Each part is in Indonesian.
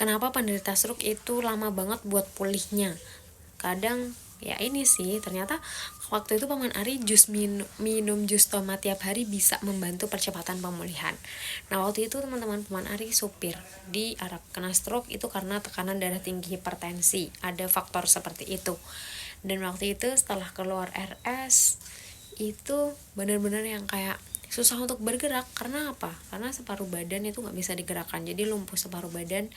kenapa penderita stroke itu lama banget buat pulihnya. Kadang ya ini sih, ternyata waktu itu Paman Ari minum jus tomat tiap hari bisa membantu percepatan pemulihan. Nah waktu itu teman-teman, Paman Ari supir di Arab kena stroke itu karena tekanan darah tinggi, hipertensi, ada faktor seperti itu. Dan waktu itu setelah keluar RS itu benar-benar yang kayak susah untuk bergerak. Karena apa? Karena separuh badan itu nggak bisa digerakkan, jadi lumpuh separuh badan,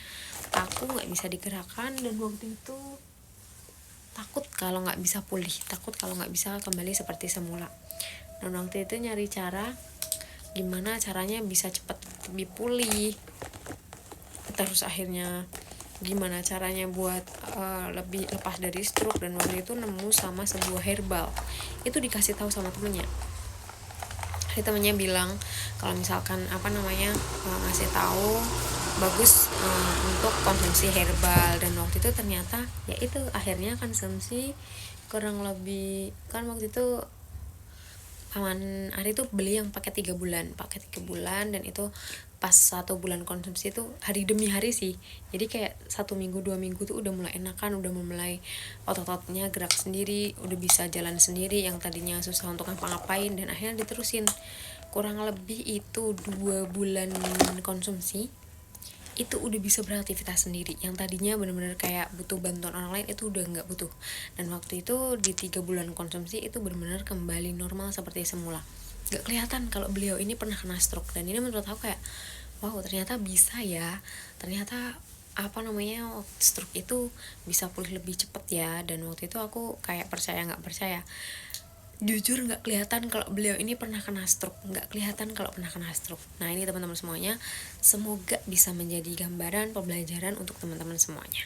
kaku, nggak bisa digerakkan. Dan waktu itu takut kalau nggak bisa pulih, takut kalau nggak bisa kembali seperti semula. Dan waktu itu nyari cara gimana caranya bisa cepat lebih pulih, terus akhirnya gimana caranya buat lebih lepas dari stroke. Dan waktu itu nemu sama sebuah herbal, itu dikasih tahu sama temennya. Temennya bilang kalau misalkan ngasih tahu bagus untuk konsumsi herbal. Dan waktu itu ternyata ya itu akhirnya konsumsi kurang lebih, kan waktu itu Paman Ari tuh beli yang pakai 3 bulan, dan itu pas 1 bulan konsumsi tuh hari demi hari sih. Jadi kayak 1 minggu 2 minggu tuh udah mulai enakan, udah mulai otot-ototnya gerak sendiri, udah bisa jalan sendiri yang tadinya susah untuk ngapa-ngapain. Dan akhirnya diterusin kurang lebih itu 2 bulan konsumsi, itu udah bisa beraktivitas sendiri. Yang tadinya benar-benar kayak butuh bantuan orang lain, itu udah nggak butuh. Dan waktu itu di 3 bulan konsumsi itu benar-benar kembali normal seperti semula. Nggak kelihatan kalau beliau ini pernah kena stroke. Dan ini menurut aku kayak wow, ternyata bisa ya, ternyata stroke itu bisa pulih lebih cepet ya. Dan waktu itu aku kayak percaya nggak percaya, jujur nggak kelihatan kalau beliau ini pernah kena stroke, nggak kelihatan kalau pernah kena stroke. Nah ini teman-teman semuanya, semoga bisa menjadi gambaran pembelajaran untuk teman-teman semuanya.